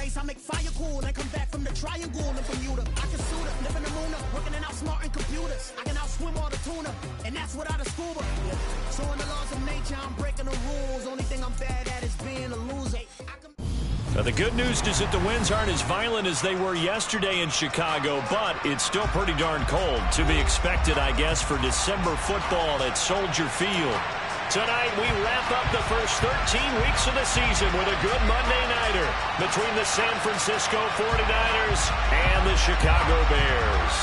ice, I make fire cool and come back from the triangle in Bermuda. I can suit her, live in the moon, working and outsmarting computers. I can outswim all the tuna, and that's without a scuba. So in the laws of nature, I'm breaking the rules. Only thing I'm bad at is being a loser. Now, the good news is that the winds aren't as violent as they were yesterday in Chicago, but it's still pretty darn cold. To be expected, I guess, for December football at Soldier Field. Tonight, we wrap up the first 13 weeks of the season with a good Monday nighter between the San Francisco 49ers and the Chicago Bears.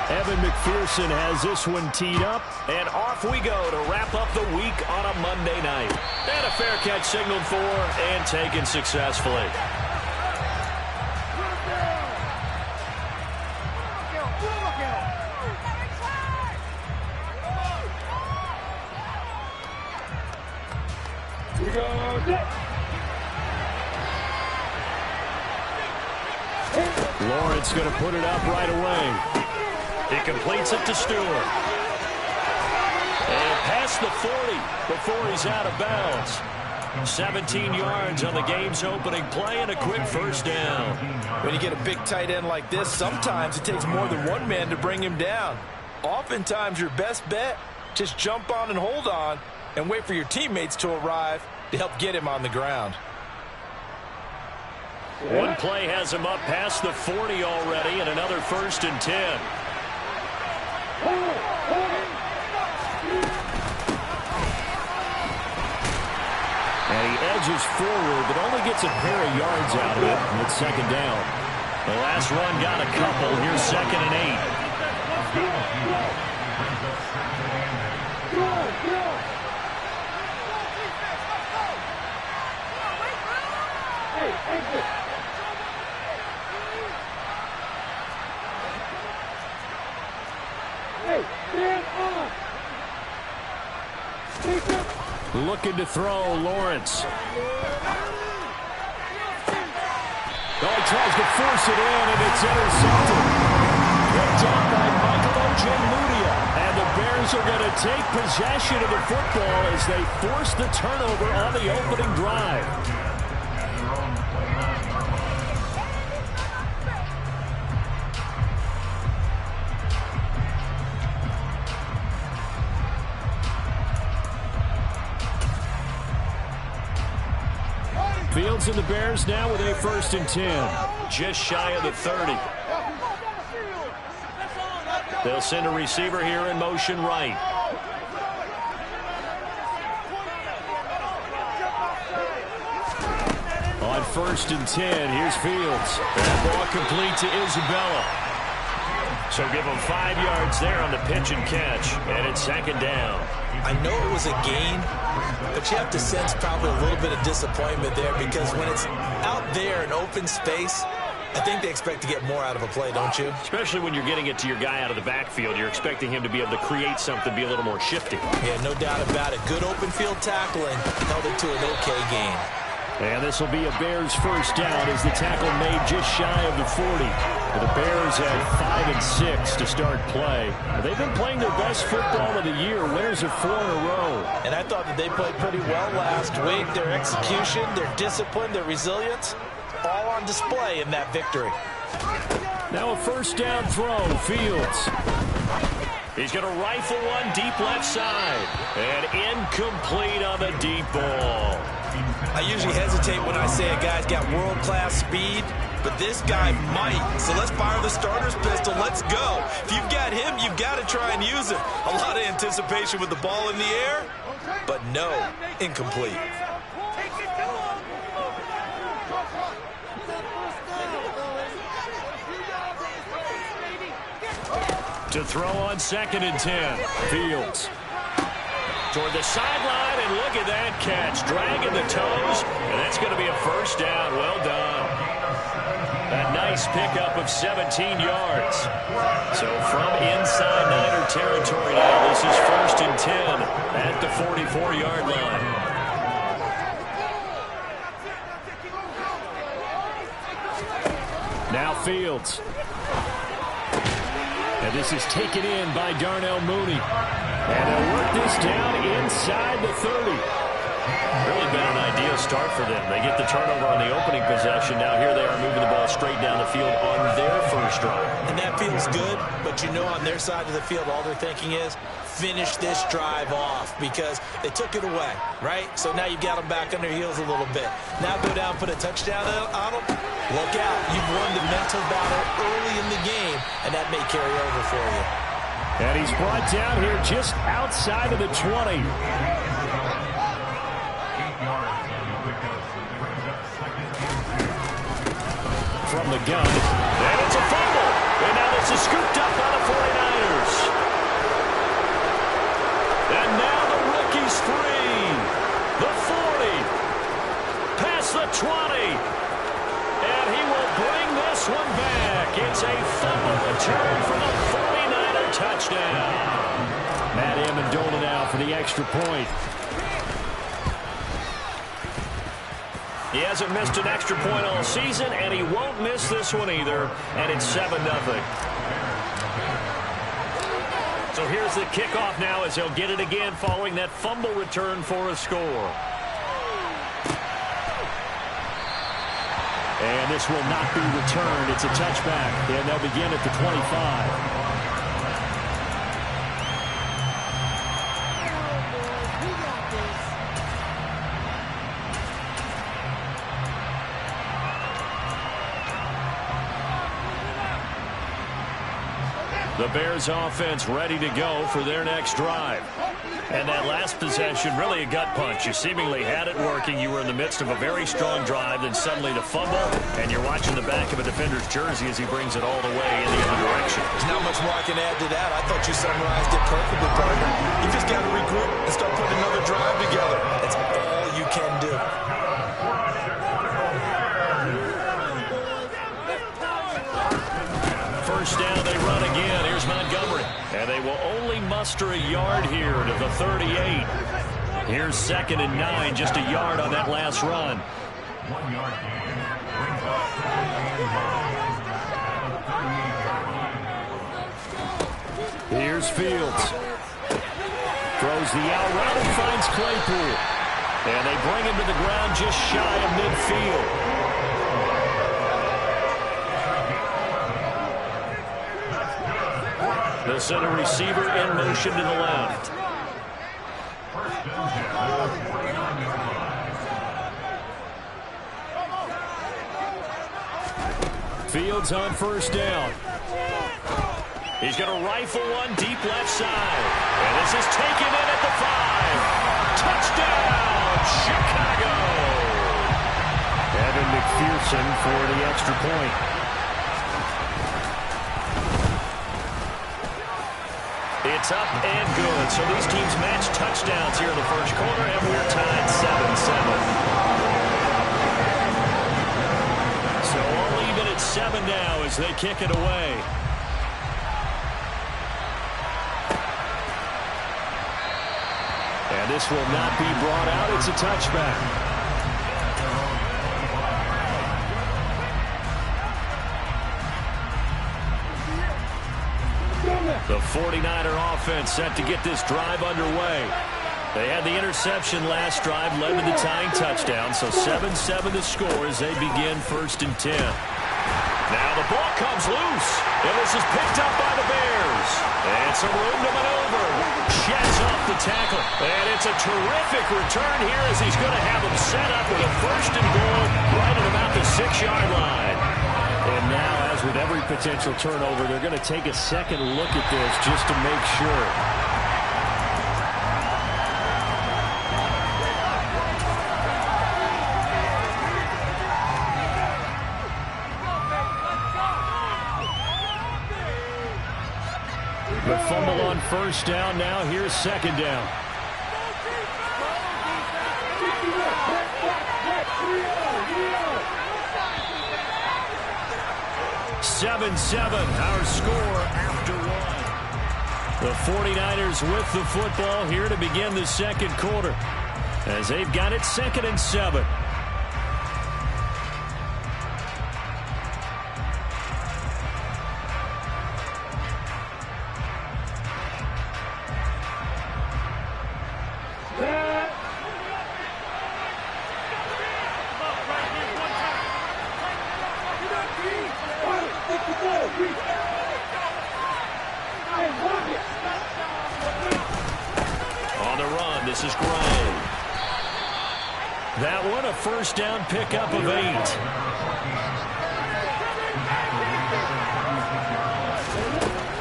Evan McPherson has this one teed up, and off we go to wrap up the week on a Monday night. And a fair catch signaled for and taken successfully. Lawrence going to put it up right away. He completes it to Stewart. And past the 40 before he's out of bounds. 17 yards on the game's opening play and a quick first down. When you get a big tight end like this, sometimes it takes more than one man to bring him down. Oftentimes your best bet, just jump on and hold on and wait for your teammates to arrive to help get him on the ground. One play has him up past the 40 already and another 1st and 10. And he edges forward, but only gets a pair of yards out of it, and it's 2nd down. The last run got a couple. Here's 2nd and 8. Looking to throw, Lawrence. Oh, he tries to force it in, and it's intercepted. Picked up by Michael Ojemudia. And the Bears are going to take possession of the football as they force the turnover on the opening drive. Fields and the Bears now with a 1st and 10. Just shy of the 30. They'll send a receiver here in motion right. On 1st and 10, here's Fields. That ball complete to Isabella. So give him 5 yards there on the pitch and catch. And it's 2nd down. I know it was a gain, but you have to sense probably a little bit of disappointment there because when it's out there in open space, I think they expect to get more out of a play, don't you? Especially when you're getting it to your guy out of the backfield. You're expecting him to be able to create something, be a little more shifty. Yeah, no doubt about it. Good open field tackling held it to an okay gain. And this will be a Bears 1st down as the tackle made just shy of the 40. The Bears have 5 and 6 to start play. They've been playing their best football of the year. Winners of 4 in a row. And I thought that they played pretty well last week. Their execution, their discipline, their resilience, all on display in that victory. Now a 1st down throw, Fields. He's going to rifle one deep left side. And incomplete on the deep ball. I usually hesitate when I say a guy's got world-class speed, but this guy might. So let's fire the starter's pistol. Let's go. If you've got him, you've got to try and use it. A lot of anticipation with the ball in the air, but no, incomplete. To throw on 2nd and 10, Fields. Toward the sideline, and look at that catch. Dragging the toes, and that's going to be a 1st down. Well done. A nice pickup of 17 yards. So from inside Niner territory now, this is 1st and 10 at the 44-yard line. Now Fields. And this is taken in by Darnell Mooney. And they'll work this down inside the 30. for them. They get the turnover on the opening possession. Now here they are moving the ball straight down the field on their first drive. And that feels good, but you know on their side of the field, all they're thinking is finish this drive off because they took it away, right? So now you got them back on their heels a little bit. Now go down, put a touchdown on them. Look out. You've won the mental battle early in the game, and that may carry over for you. And he's brought down here just outside of the 20. From the gun, and it's a fumble. And now this is scooped up by the 49ers. And now the rookie's free. The 40. Past the 20. And he will bring this one back. It's a fumble return for the 49er touchdown. Matt Amendola now for the extra point. He hasn't missed an extra point all season, and he won't miss this one either, and it's 7-0. So here's the kickoff now as he'll get it again following that fumble return for a score. And this will not be returned. It's a touchback, and they'll begin at the 25. The Bears offense ready to go for their next drive. And that last possession, really a gut punch. You seemingly had it working. You were in the midst of a very strong drive, then suddenly the fumble, and you're watching the back of a defender's jersey as he brings it all the way in the other direction. There's not much more I can add to that. I thought you summarized it perfectly, partner. You just got to regroup and start putting another drive together. That's all you can do. First down, they run again. Here's Montgomery. And they will only muster a yard here to the 38. Here's 2nd and 9, just a yard on that last run. 1 yard gain. Here's Fields. Throws the out route and finds Claypool. And they bring him to the ground just shy of midfield. The center receiver in motion to the left. Fields on first down. He's going to rifle one deep left side. And this is taken in at the 5. Touchdown, Chicago. Evan McPherson for the extra point. It's up and good. So these teams match touchdowns here in the first quarter, and we're tied 7-7. So all even at 7 now as they kick it away. And this will not be brought out. It's a touchback. The 49er offense set to get this drive underway. They had the interception last drive, led to the tying touchdown, so 7-7 the score as they begin 1st and 10. Now the ball comes loose, and this is picked up by the Bears. And some room to maneuver. Sheds off the tackle, and it's a terrific return here as he's going to have him set up with a 1st and goal right at about the 6-yard line. And now, as with every potential turnover, they're going to take a second look at this just to make sure. The fumble on first down. Now here's 2nd down. Our score after 1. The 49ers with the football here to begin the second quarter as they've got it 2nd and 7. This is Gray. That one a first down pickup of 8.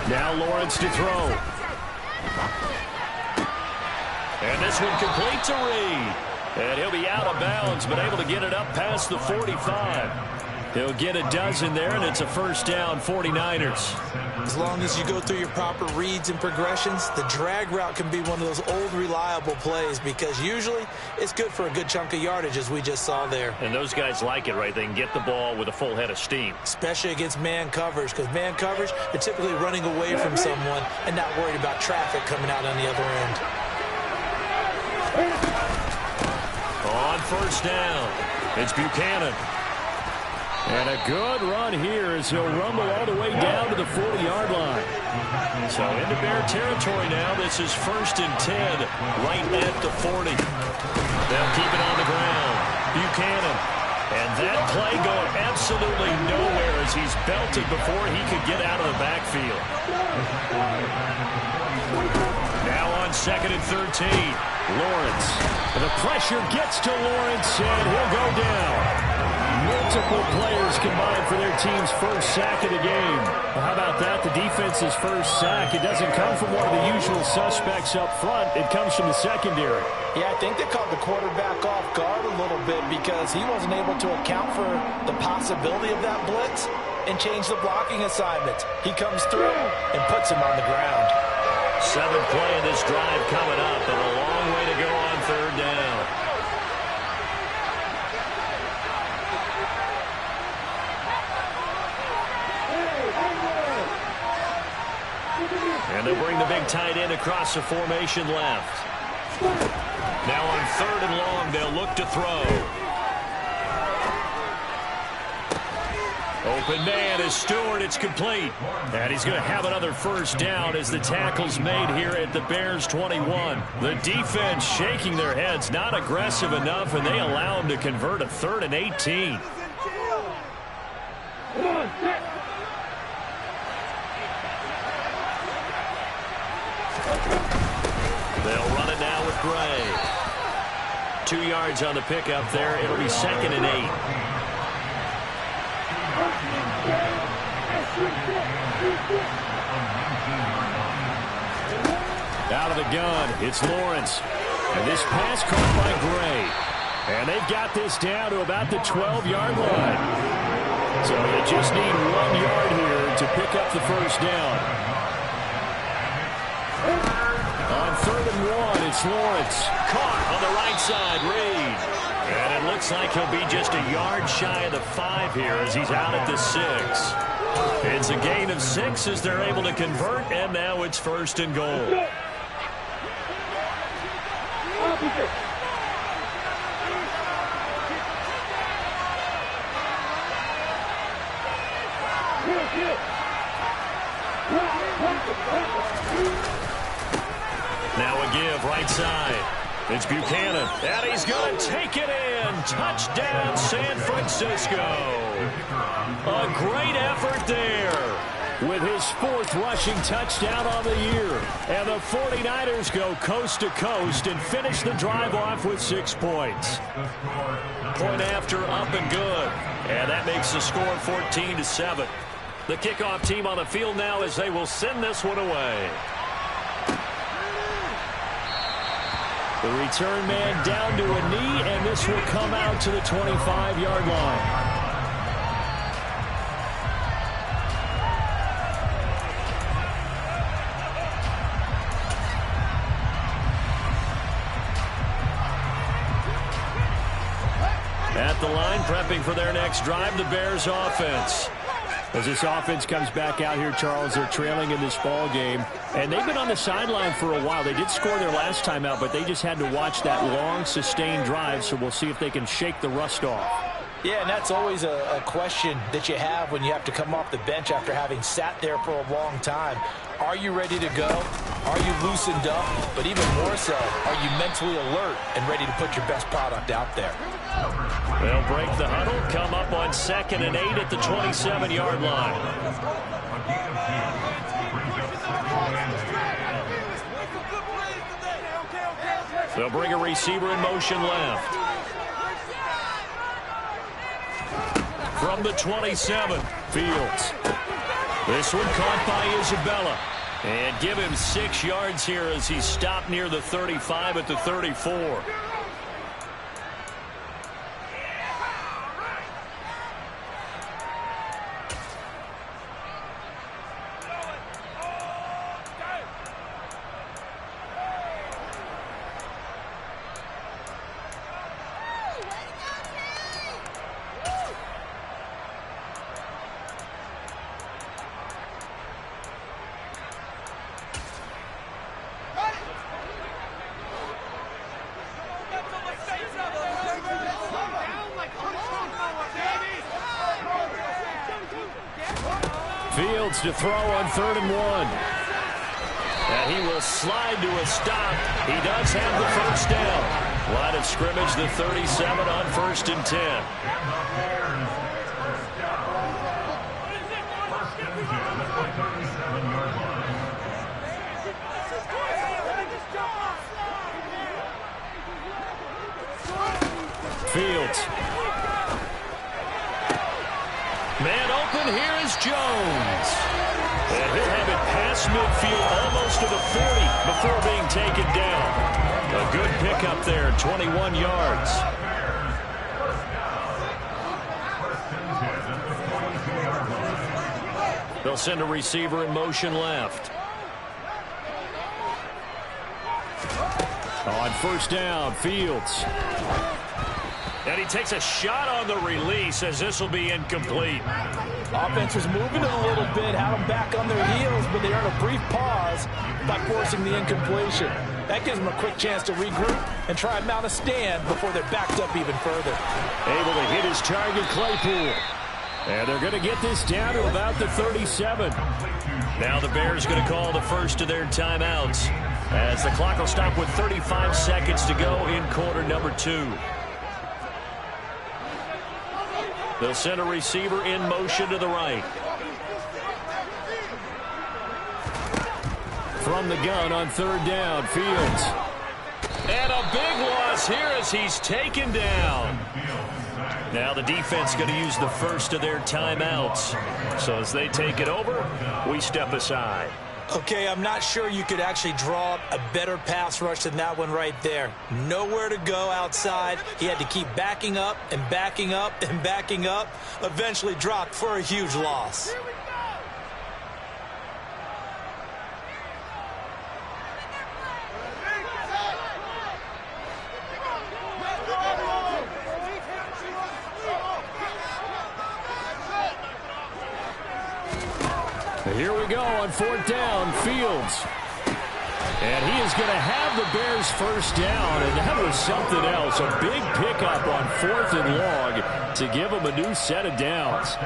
Now Lawrence to throw. And this one complete to Reed. And he'll be out of bounds, but able to get it up past the 45. He'll get a dozen there, and it's a first down, 49ers. As long as you go through your proper reads and progressions, the drag route can be one of those old reliable plays because usually it's good for a good chunk of yardage, as we just saw there. And those guys like it, right? They can get the ball with a full head of steam. Especially against man coverage, because man coverage, they're typically running away from someone and not worried about traffic coming out on the other end. On first down, it's Buchanan. And a good run here as he'll rumble all the way down to the 40-yard line. So into Bear territory now. This is 1st and 10 right at the 40. They'll keep it on the ground. Buchanan. And that play going absolutely nowhere as he's belted before he could get out of the backfield. Now on 2nd and 13. Lawrence. And the pressure gets to Lawrence, and he'll go down. Multiple players combined for their team's first sack of the game. Well, how about that? The defense's first sack. It doesn't come from one of the usual suspects up front. It comes from the secondary. Yeah, I think they caught the quarterback off guard a little bit because he wasn't able to account for the possibility of that blitz and change the blocking assignment. He comes through and puts him on the ground. 7th play of this drive coming up, and a long way to go on 3rd down. And they'll bring the big tight end across the formation left. Now on 3rd and long, they'll look to throw. Open man is Stewart. It's complete. And he's going to have another first down as the tackle's made here at the Bears 21. The defense shaking their heads, not aggressive enough, and they allow him to convert a 3rd and 18. They'll run it now with Gray. 2 yards on the pickup there. It'll be 2nd and 8. Out of the gun, it's Lawrence. And this pass caught by Gray. And they've got this down to about the 12-yard line. So they just need 1 yard here to pick up the first down. On 3rd and 1, it's Lawrence. Caught on the right side, Reed. And it looks like he'll be just a yard shy of the 5 here as he's out at the 6. It's a gain of 6 as they're able to convert, and now it's 1st and goal. Now a give right side. It's Buchanan, and he's going to take it in. Touchdown, San Francisco. A great effort there with his 4th rushing touchdown on the year. And the 49ers go coast to coast and finish the drive off with 6 points. Point after, up and good. And that makes the score 14-7. The kickoff team on the field now as they will send this one away. The return man down to a knee, and this will come out to the 25-yard line. At the line, prepping for their next drive, the Bears offense. As this offense comes back out here, Charles, they're trailing in this ball game. And they've been on the sideline for a while. They did score their last time out, but they just had to watch that long, sustained drive, so we'll see if they can shake the rust off. Yeah, and that's always a question that you have when you have to come off the bench after having sat there for a long time. Are you ready to go? Are you loosened up? But even more so, are you mentally alert and ready to put your best product out there? They'll break the huddle, come up on 2nd and 8 at the 27-yard line. They'll bring a receiver in motion left. From the 27, Fields. This one caught by Isabella. And give him 6 yards here as he stopped near the 35 at the 34. Fields to throw on 3rd and 1. And he will slide to a stop. He does have the first down. Line of scrimmage, the 37 on 1st and 10. Fields. Man open, here is Jones. And he'll have it past midfield, almost to the 40 before being taken down. A good pickup there, 21 yards. They'll send a receiver in motion left. On 1st down, Fields. And he takes a shot on the release as this will be incomplete. Offense was moving it a little bit, had them back on their heels, but they earned a brief pause by forcing the incompletion. That gives them a quick chance to regroup and try and mount a stand before they're backed up even further. Able to hit his target, Claypool. And they're going to get this down to about the 37. Now the Bears going to call the first of their timeouts as the clock will stop with 35 seconds to go in quarter number 2. They'll send a receiver in motion to the right. From the gun on 3rd down, Fields. And a big loss here as he's taken down. Now the defense going to use the first of their timeouts. So as they take it over, we step aside. Okay, I'm not sure you could actually draw up a better pass rush than that one right there. Nowhere to go outside. He had to keep backing up and backing up and backing up. Eventually dropped for a huge loss. Here we go on 4th down, Fields. And he is going to have the Bears first down, and that was something else. A big pickup on 4th and long to give them a new set of downs.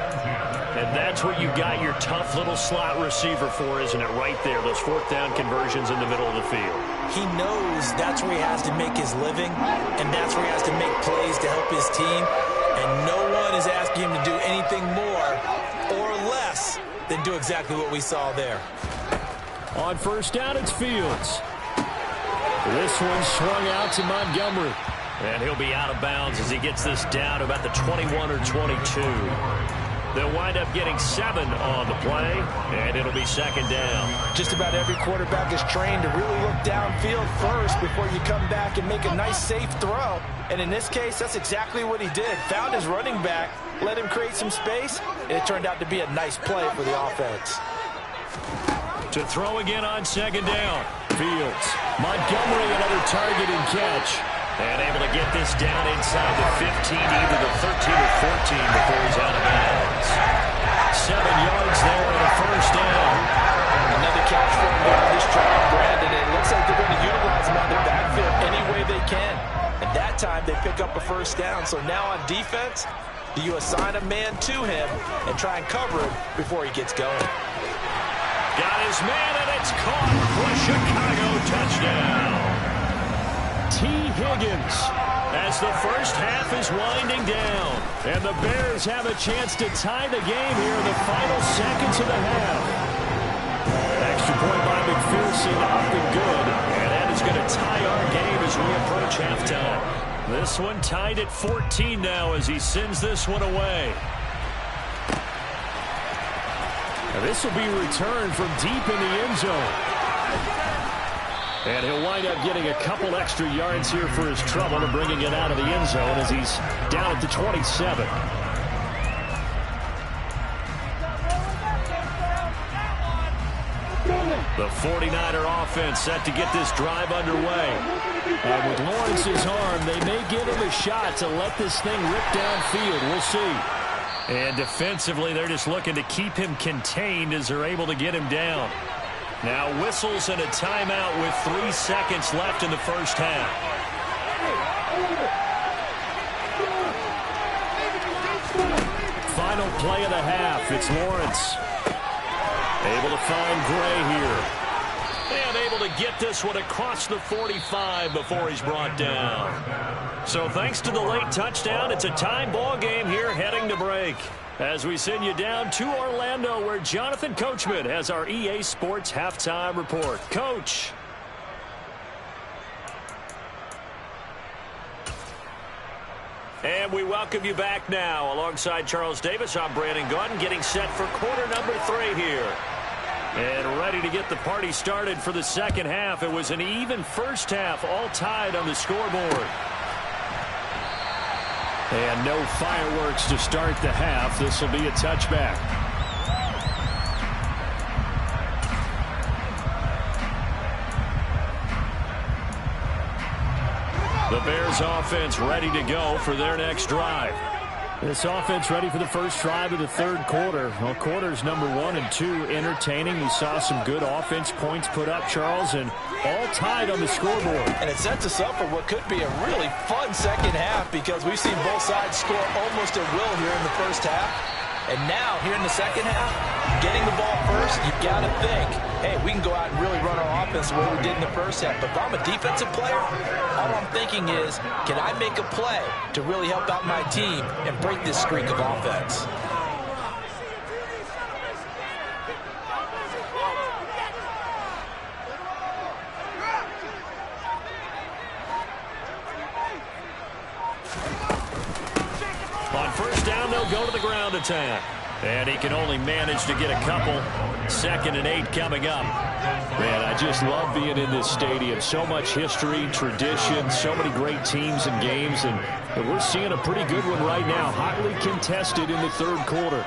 And that's what you got your tough little slot receiver for, isn't it? Right there, those 4th down conversions in the middle of the field. He knows that's where he has to make his living, and that's where he has to make plays to help his team. And no one is asking him to do anything more or less than do exactly what we saw there. On 1st down, it's Fields. This one swung out to Montgomery. And he'll be out of bounds as he gets this down to about the 21 or 22. They'll wind up getting 7 on the play, and it'll be 2nd down. Just about every quarterback is trained to really look downfield first before you come back and make a nice, safe throw. And in this case, that's exactly what he did. Found his running back, let him create some space, and it turned out to be a nice play for the offense. To throw again on 2nd down, Fields. Montgomery, another target and catch. And able to get this down inside the 15, either the 13 or 14 before he's out of bounds. 7 yards there and a first down. Another catch for him on this drive, Brandon. It looks like they're going to utilize him on the backfield any way they can. And that time they pick up a first down. So now on defense, do you assign a man to him and try and cover him before he gets going? Got his man, and it's caught for a Chicago touchdown. T. Higgins as the first half is winding down. And the Bears have a chance to tie the game here in the final seconds of the half. Extra point by McPherson up and good. And that is is going to tie our game as we approach halftime. This one tied at 14 now as he sends this one away. Now this will be returned from deep in the end zone. And he'll wind up getting a couple extra yards here for his trouble and bringing it out of the end zone as he's down at the 27. The 49er offense set to get this drive underway. And with Lawrence's arm, they may give him a shot to let this thing rip downfield. We'll see. And defensively, they're just looking to keep him contained as they're able to get him down. Now whistles and a timeout with 3 seconds left in the first half. Final play of the half. It's Lawrence. Able to find Gray here. And able to get this one across the 45 before he's brought down. So thanks to the late touchdown, it's a tie ball game here heading to break. As we send you down to Orlando, where Jonathan Coachman has our EA Sports halftime report. Coach. And we welcome you back now. Alongside Charles Davis, I'm Brandon Gunn, getting set for quarter number 3 here. And ready to get the party started for the second half. It was an even first half, all tied on the scoreboard. And no fireworks to start the half. This will be a touchback. The Bears offense ready to go for their next drive. This offense ready for the first drive of the third quarter. Well, quarters number 1 and 2 entertaining. We saw some good offense points put up, Charles, and all tied on the scoreboard. And it sets us up for what could be a really fun second half because we've seen both sides score almost at will here in the first half. And now, here in the second half, getting the ball first, you've got to think, hey, we can go out and really run our offense the way we did in the first half. But if I'm a defensive player, all I'm thinking is, can I make a play to really help out my team and break this streak of offense? On first down, they'll go to the ground attack. And he can only manage to get a couple. 2nd and 8 coming up. Man, I just love being in this stadium. So much history, tradition, so many great teams and games. And we're seeing a pretty good one right now. Hotly contested in the third quarter.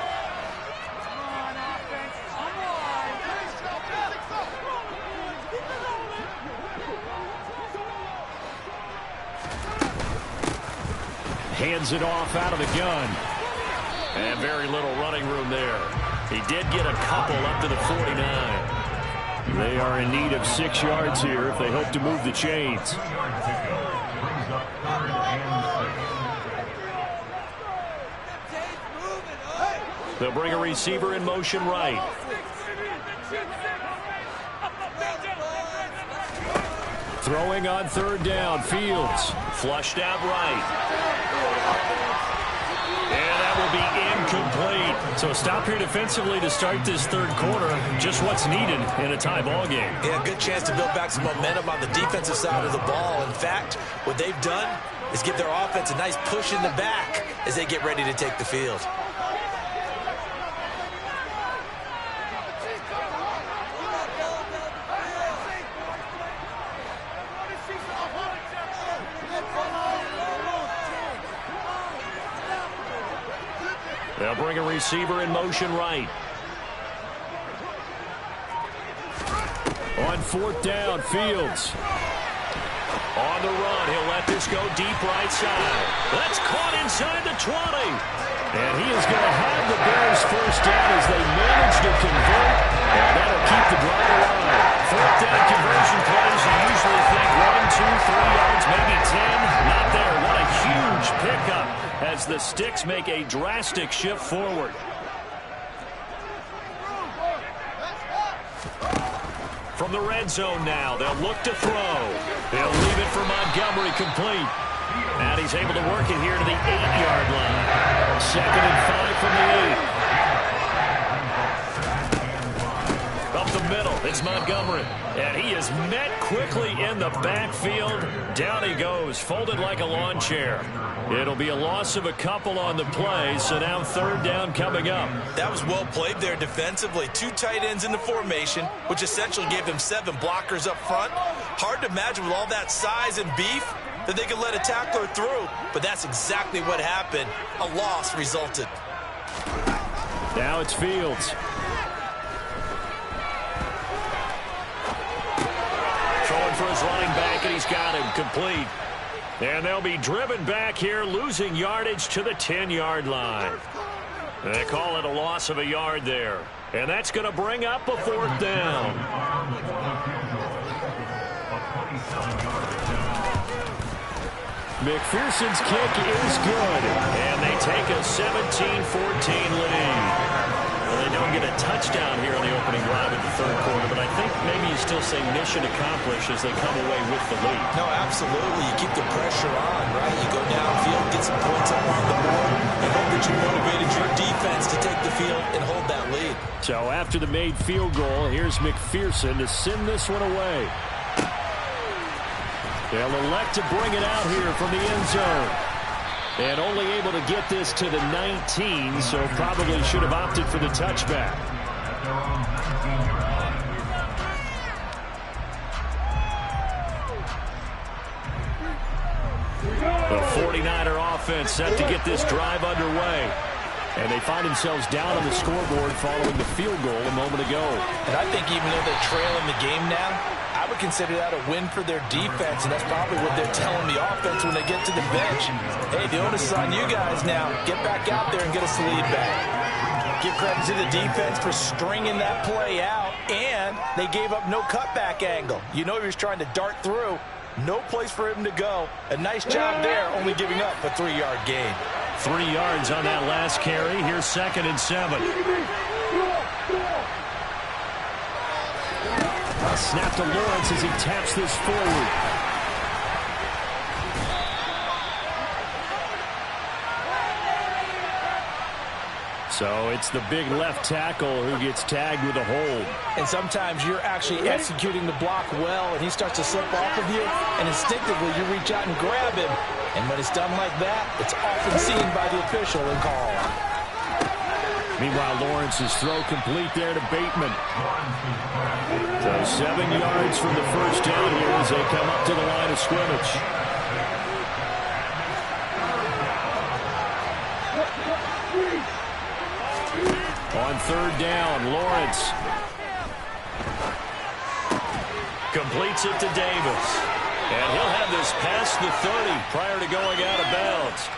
Hands it off out of the gun. And very little running room there. He did get a couple up to the 49. They are in need of 6 yards here if they hope to move the chains. They'll bring a receiver in motion right. Throwing on third down. Fields flushed out right. And that will be incomplete. So a stop here defensively to start this third quarter. Just what's needed in a tie ball game. Yeah, good chance to build back some momentum on the defensive side of the ball. In fact, what they've done is give their offense a nice push in the back as they get ready to take the field. They'll bring a receiver in motion right. On fourth down, Fields. On the run, he'll let this go deep right side. That's caught inside the 20. And he is going to have the Bears first down as they manage to convert. And that'll keep the drive alive. Fourth down conversion plays, you usually think 1, 2, 3 yards, maybe 10. Not there. What a huge pickup as the Sticks make a drastic shift forward. From the red zone now, they'll look to throw. They'll leave it for Montgomery complete. And he's able to work it here to the 8-yard line. 2nd and 5 from the 8. Up the middle. It's Montgomery. And he is met quickly in the backfield. Down he goes, folded like a lawn chair. It'll be a loss of a couple on the play, so now third down coming up. That was well played there defensively. 2 tight ends in the formation, which essentially gave them 7 blockers up front. Hard to imagine with all that size and beef that they could let a tackler through, but that's exactly what happened. A loss resulted. Now it's Fields. Throwing for his running back, and he's got him complete. And they'll be driven back here, losing yardage to the 10-yard line. They call it a loss of a yard there. And that's going to bring up a fourth down. McPherson's kick is good. And they take a 17-14 lead. Well, they don't get a touchdown here on the opening drive in the third quarter, but I think maybe you still say mission accomplished as they come away with the lead. No, absolutely. You keep the pressure on, right? You go downfield, get some points up on the board, and hope that you motivated your defense to take the field and hold that lead. So after the made field goal, here's McPherson to send this one away. They'll elect to bring it out here from the end zone. And only able to get this to the 19, so probably should have opted for the touchback. The 49er offense set to get this drive underway. And they find themselves down on the scoreboard following the field goal a moment ago. And I think even though they're trailing the game now, I would consider that a win for their defense, and that's probably what they're telling the offense when they get to the bench. Hey, the onus is on you guys now. Get back out there and get us the lead back. Give credit to the defense for stringing that play out, and they gave up no cutback angle. You know he was trying to dart through. No place for him to go. A nice job there, only giving up a 3-yard gain. 3 yards on that last carry. Here's 2nd and 7. A snap to Lawrence as he taps this forward. So it's the big left tackle who gets tagged with a hold. And sometimes you're actually executing the block well, and he starts to slip off of you, and instinctively you reach out and grab him. And when it's done like that, it's often seen by the official and called. Meanwhile, Lawrence's throw complete there to Bateman. So 7 yards from the first down here as they come up to the line of scrimmage. On third down, Lawrence completes it to Davis. And he'll have this past the 30 prior to going out of bounds.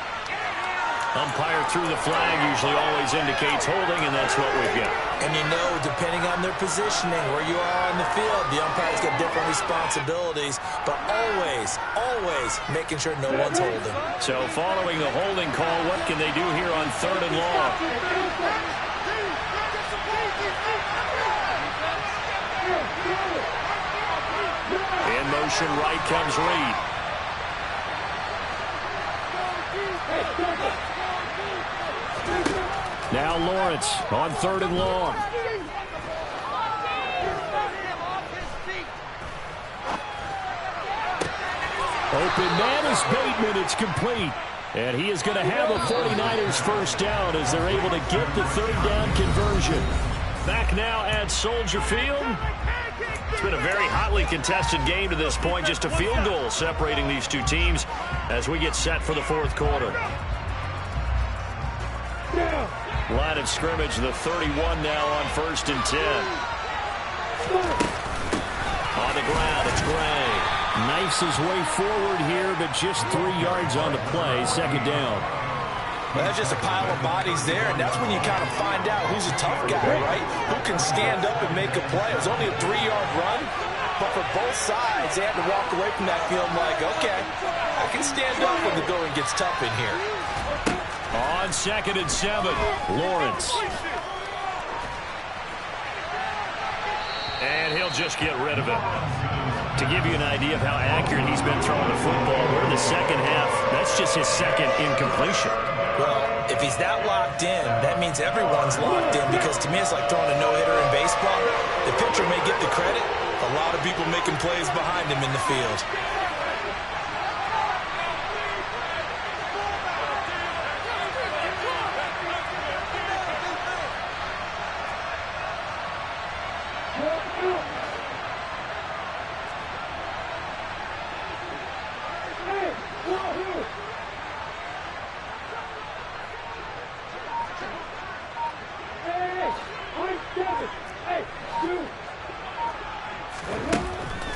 Umpire through the flag usually always indicates holding, and that's what we've got. And you know, depending on their positioning, where you are on the field, the umpires get different responsibilities, but always, always making sure no one's holding. So following the holding call, what can they do here on 3rd and long? In motion right comes Reed. Now Lawrence on 3rd and long. Open man is Bateman. It's complete. And he is going to have a 49ers first down as they're able to get the 3rd down conversion. Back now at Soldier Field. It's been a very hotly contested game to this point. Just a field goal separating these two teams as we get set for the 4th quarter. Line of scrimmage, the 31 now on 1st and 10. On the ground, it's Gray. Knifes his way forward here, but just 3 yards on the play. 2nd down. Well, that's just a pile of bodies there, and that's when you kind of find out who's a tough guy, right? Who can stand up and make a play. It was only a 3-yard run, but for both sides, they had to walk away from that field like, okay, I can stand up when the going gets tough in here. On 2nd and 7, Lawrence. And he'll just get rid of it. To give you an idea of how accurate he's been throwing the football, we're in the second half. That's just his 2nd incompletion. Well, If he's that locked in, that means everyone's locked in, because to me it's like throwing a no-hitter in baseball. The pitcher may get the credit, a lot of people making plays behind him in the field.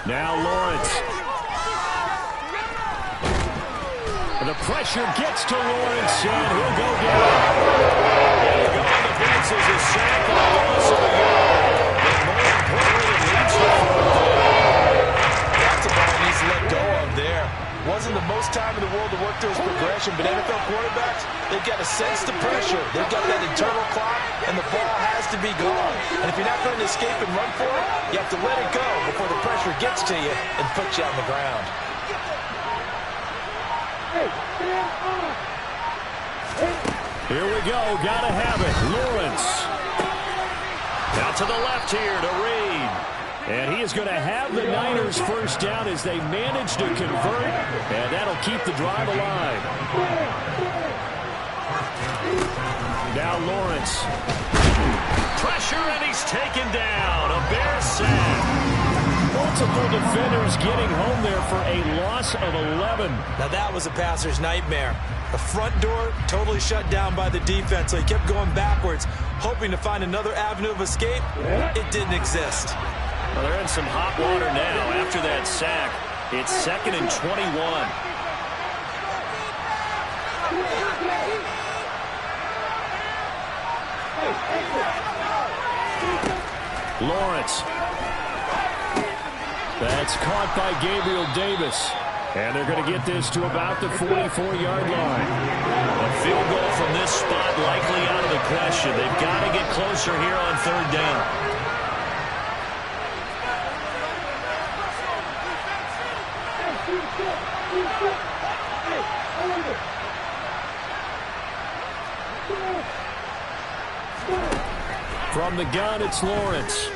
Now Lawrence. And the pressure gets to Lawrence, and he'll go down. And the goal advances a sack and a loss of a yard. But more importantly, it leads to fourth down. That's a ball he needs to let go of there. Wasn't the most time in the world to work through his progression, but NFL quarterbacks, they've got to sense the pressure. They've got that internal clock, and the ball has to be gone. And if you're not going to escape and run for it, you have to let it go before the pressure gets to you and puts you on the ground. Here we go. Got to have it. Lawrence. Out to the left here to Reed. And he is going to have the Niners first down as they manage to convert. And that'll keep the drive alive. Now Lawrence. Pressure, and he's taken down. A Bear sack. Multiple defenders getting home there for a loss of 11. Now that was a passer's nightmare. The front door totally shut down by the defense, so he kept going backwards, hoping to find another avenue of escape. It didn't exist. Well, they're in some hot water now after that sack. It's 2nd and 21. Lawrence. That's caught by Gabriel Davis. And they're going to get this to about the 44-yard line. A field goal from this spot likely out of the question. They've got to get closer here on 3rd down. From the gun, it's Lawrence.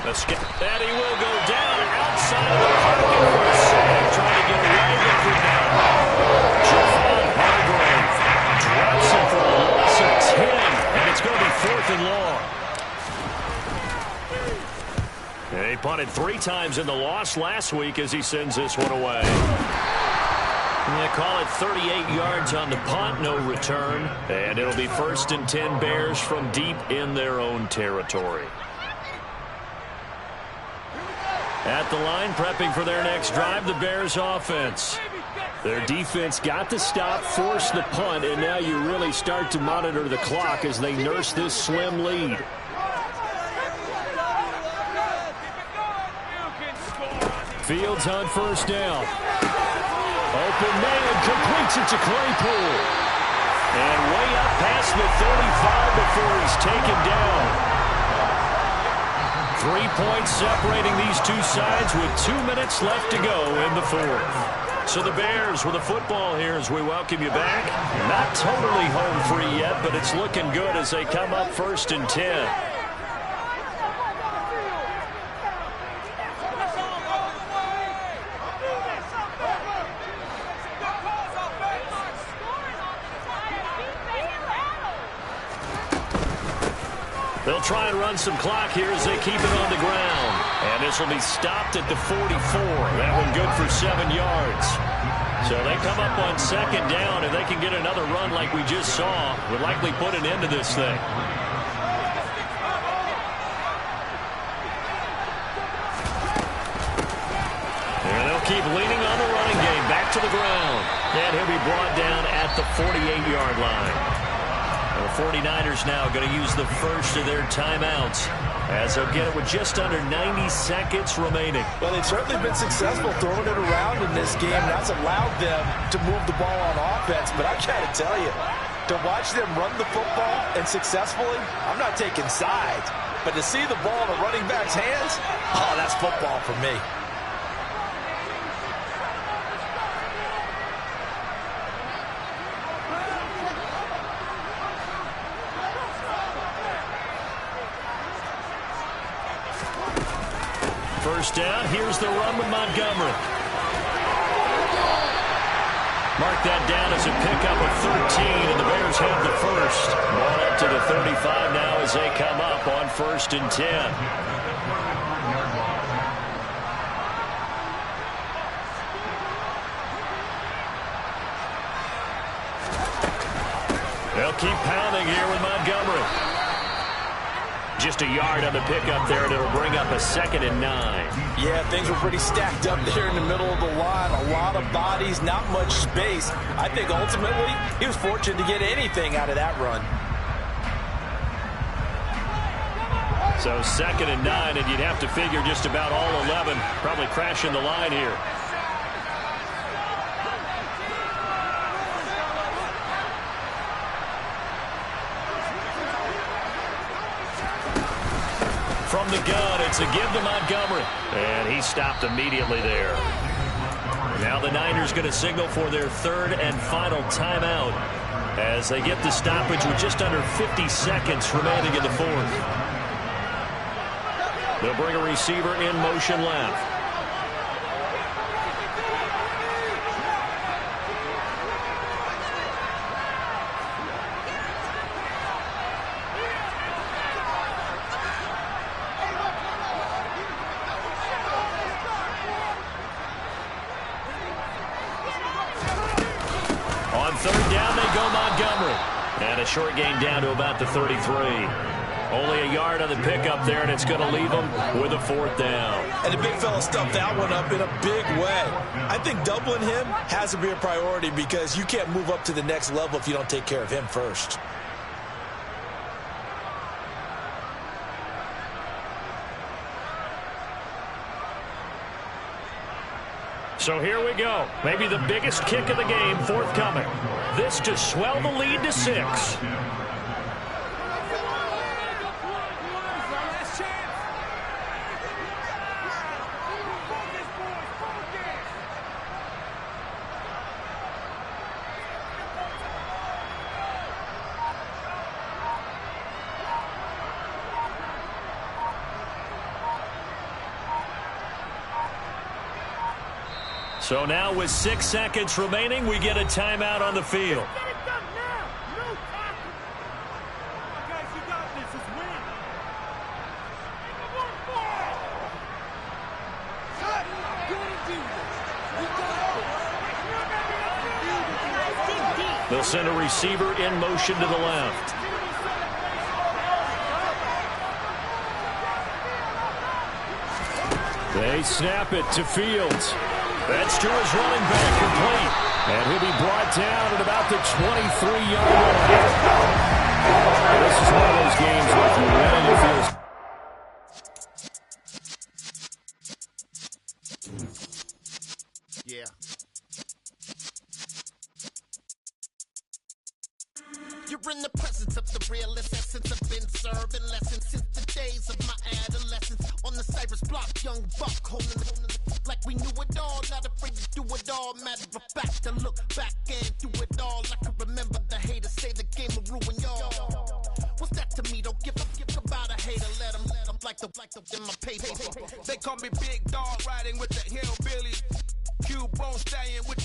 And he will go down outside of the pocket for a sack, trying to get away with it now. Javon Hargrave drops him for a loss of 10, and it's going to be 4th and long. And he punted 3 times in the loss last week as he sends this one away. And they call it 38 yards on the punt, no return. And it'll be 1st and 10 Bears from deep in their own territory. At the line, prepping for their next drive, the Bears offense. Their defense got the stop, forced the punt, and now you really start to monitor the clock as they nurse this slim lead. Fields on 1st down. Open man, completes it to Claypool. And way up past the 35 before he's taken down. 3 points separating these two sides with 2 minutes left to go in the 4th. So the Bears with the football here as we welcome you back. Not totally home free yet, but it's looking good as they come up 1st and 10. They'll try and run some clock here as they keep it on the ground. And this will be stopped at the 44. That one good for 7 yards. So they come up on 2nd down, and they can get another run like we just saw. Would likely put an end to this thing. And they'll keep leaning on the running game. Back to the ground. And he'll be brought down at the 48-yard line. The 49ers now going to use the first of their timeouts as they'll get it with just under 90 seconds remaining. Well, they've certainly been successful throwing it around in this game. That's allowed them to move the ball on offense. But I got to tell you, to watch them run the football and successfully, I'm not taking sides. But to see the ball in the running back's hands, oh, that's football for me. first down. Here's the run with Montgomery. Mark that down as a pickup of 13, and the Bears have the first. Ball up to the 35 now as they come up on 1st and 10. They'll keep pounding here with Montgomery. Just a yard on the pickup there, and it'll bring up a 2nd and 9. Yeah, things were pretty stacked up there in the middle of the line. A lot of bodies, not much space. I think ultimately he was fortunate to get anything out of that run. So 2nd and 9, and you'd have to figure just about all 11 probably crashing the line here. From the gun, it's a give to Montgomery. And he stopped immediately there. Now the Niners going to signal for their 3rd and final timeout as they get the stoppage with just under 50 seconds remaining in the 4th. They'll bring a receiver in motion left. On 3rd down, they go Montgomery. And a short gain down to about the 33. Only a yard on the pickup there, and it's going to leave them with a 4th down. And the big fella stuffed that one up in a big way. I think doubling him has to be a priority because you can't move up to the next level if you don't take care of him first. So here we go. Maybe the biggest kick of the game forthcoming. This to swell the lead to 6. So now with 6 seconds remaining, we get a timeout on the field. They'll send a receiver in motion to the left. They snap it to Fields. That's to his running back, complete. And he'll be brought down at about the 23-yard line. This is one of those games where if you win, it feels... Yeah. You're in the presence of the realest essence. I've been serving lessons since the days of my adolescence. On the Cypress block, young buck holding the like we knew it all, not afraid to do it all. Matter of fact, to look back and do it all. I can remember the haters say the game will ruin y'all. What's that to me? Don't give about a hater. Let them like the in my paper. They call me Big Dog, riding with the hillbillies. Cube bone staying with